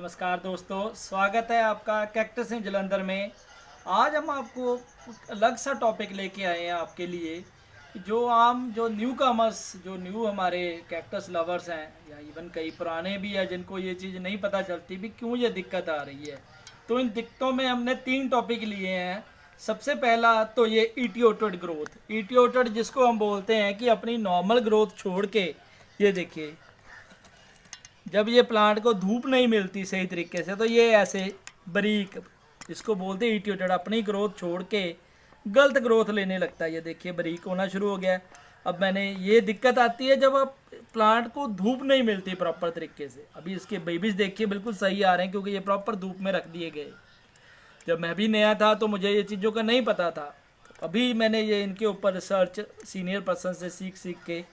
नमस्कार दोस्तों, स्वागत है आपका कैक्टस इन जलंधर में। आज हम आपको अलग सा टॉपिक लेके आए हैं आपके लिए कि जो न्यू कमर्स, जो न्यू हमारे कैक्टस लवर्स हैं या इवन कई पुराने भी हैं जिनको ये चीज़ नहीं पता चलती भी क्यों ये दिक्कत आ रही है। तो इन दिक्कतों में हमने 3 टॉपिक लिए हैं। सबसे पहला तो ये इटियोटेड ग्रोथ। इटियोटेड जिसको हम बोलते हैं कि अपनी नॉर्मल ग्रोथ छोड़ के, ये देखिए जब ये प्लांट को धूप नहीं मिलती सही तरीके से तो ये ऐसे बारीक, इसको बोलते हैं इटियोटेड, अपनी ग्रोथ छोड़ के गलत ग्रोथ लेने लगता है। ये देखिए बारीक होना शुरू हो गया। अब मैंने ये दिक्कत आती है जब आप प्लांट को धूप नहीं मिलती प्रॉपर तरीके से। अभी इसके बेबीज देखिए बिल्कुल सही आ रहे हैं क्योंकि ये प्रॉपर धूप में रख दिए गए। जब मैं भी नया था तो मुझे ये चीज़ों का नहीं पता था। अभी मैंने ये इनके ऊपर रिसर्च सीनियर पर्सन से सीख के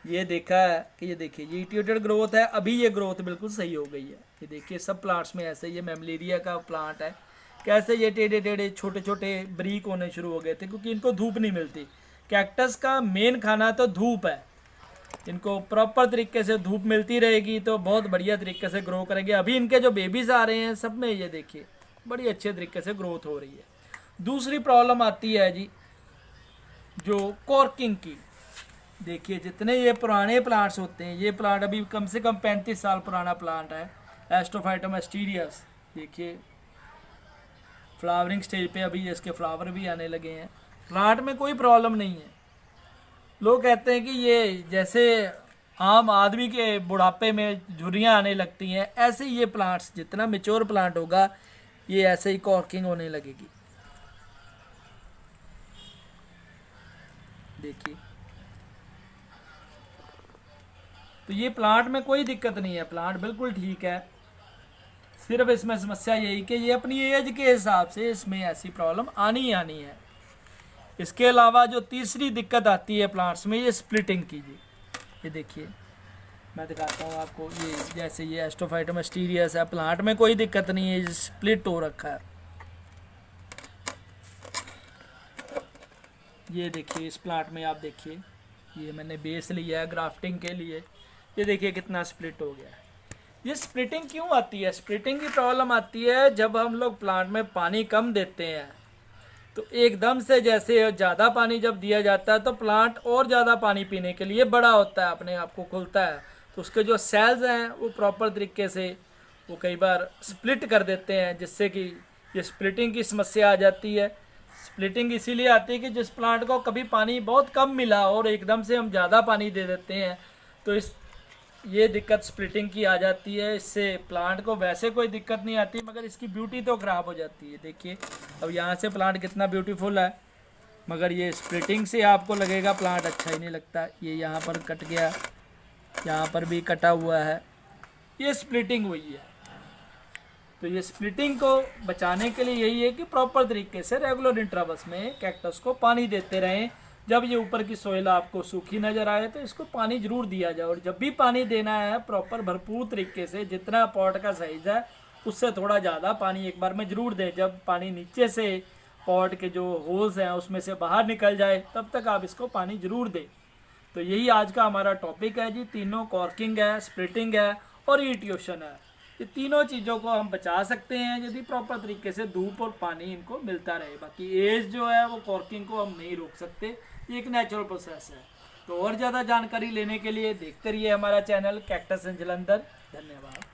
ये देखा है कि ये देखिए ये इटियोटेड ग्रोथ है। अभी ये ग्रोथ बिल्कुल सही हो गई है। ये देखिए सब प्लांट्स में ऐसे, ये मेमलेरिया का प्लांट है, कैसे ये टेढ़े टेढ़े छोटे छोटे ब्रीक होने शुरू हो गए थे क्योंकि इनको धूप नहीं मिलती। कैक्टस का मेन खाना तो धूप है। इनको प्रॉपर तरीके से धूप मिलती रहेगी तो बहुत बढ़िया तरीके से ग्रो करेंगे। अभी इनके जो बेबीज आ रहे हैं सब में ये देखिए बड़ी अच्छे तरीके से ग्रोथ हो रही है। दूसरी प्रॉब्लम आती है जी जो कॉर्किंग की। देखिए जितने ये पुराने प्लांट्स होते हैं, ये प्लांट अभी कम से कम 35 साल पुराना प्लांट है, एस्ट्रोफाइटम एस्टीरियस। देखिए फ्लावरिंग स्टेज पे अभी इसके फ्लावर भी आने लगे हैं। प्लांट में कोई प्रॉब्लम नहीं है। लोग कहते हैं कि ये जैसे आम आदमी के बुढ़ापे में झुर्रियाँ आने लगती हैं, ऐसे ही ये प्लांट्स जितना मेच्योर प्लांट होगा ये ऐसे ही कॉर्किंग होने लगेगी। देखिए तो ये प्लांट में कोई दिक्कत नहीं है, प्लांट बिल्कुल ठीक है। सिर्फ इसमें समस्या यही कि ये अपनी एज के हिसाब से इसमें ऐसी प्रॉब्लम आनी ही आनी है। इसके अलावा जो तीसरी दिक्कत आती है प्लांट्स में, ये स्प्लिटिंग की जी। ये देखिए मैं दिखाता हूँ आपको। ये जैसे ये एस्ट्रोफाइटम एस्टीरियस है, प्लांट में कोई दिक्कत नहीं है, स्प्लिट हो रखा है। ये देखिए इस प्लांट में आप देखिए, ये मैंने बेस लिया है ग्राफ्टिंग के लिए। ये देखिए कितना स्प्लिट हो गया है। ये स्प्लिटिंग क्यों आती है? स्प्लिटिंग की प्रॉब्लम आती है जब हम लोग प्लांट में पानी कम देते हैं तो एकदम से जैसे ज़्यादा पानी जब दिया जाता है तो प्लांट और ज़्यादा पानी पीने के लिए बड़ा होता है, अपने आप को खुलता है। तो उसके जो सेल्स हैं वो प्रॉपर तरीके से वो कई बार स्प्लिट कर देते हैं, जिससे कि ये स्प्लिटिंग की समस्या आ जाती है। स्प्लिटिंग इसीलिए आती है कि जिस प्लांट को कभी पानी बहुत कम मिला और एकदम से हम ज़्यादा पानी दे देते हैं तो ये दिक्कत स्प्लिटिंग की आ जाती है। इससे प्लांट को वैसे कोई दिक्कत नहीं आती मगर इसकी ब्यूटी तो ख़राब हो जाती है। देखिए अब यहाँ से प्लांट कितना ब्यूटीफुल है, मगर ये स्प्लिटिंग से आपको लगेगा प्लांट अच्छा ही नहीं लगता। ये यहाँ पर कट गया, यहाँ पर भी कटा हुआ है, ये स्प्लिटिंग हुई है। तो ये स्प्लिटिंग को बचाने के लिए यही है कि प्रॉपर तरीके से रेगुलर इंटरवल्स में कैक्टस को पानी देते रहें। जब ये ऊपर की सोइल आपको सूखी नज़र आए तो इसको पानी ज़रूर दिया जाए, और जब भी पानी देना है प्रॉपर भरपूर तरीके से, जितना पॉट का साइज़ है उससे थोड़ा ज़्यादा पानी एक बार में ज़रूर दें। जब पानी नीचे से पॉट के जो होल्स हैं उसमें से बाहर निकल जाए तब तक आप इसको पानी ज़रूर दें। तो यही आज का हमारा टॉपिक है जी। तीनों कॉर्किंग है, स्प्लिटिंग है और इटियोशन है। ये तीनों चीज़ों को हम बचा सकते हैं यदि प्रॉपर तरीके से धूप और पानी इनको मिलता रहे। बाकी एज जो है वो कॉर्किंग को हम नहीं रोक सकते, ये एक नेचुरल प्रोसेस है। तो और ज़्यादा जानकारी लेने के लिए देखते रहिए हमारा चैनल कैक्टस इन जलंधर। धन्यवाद।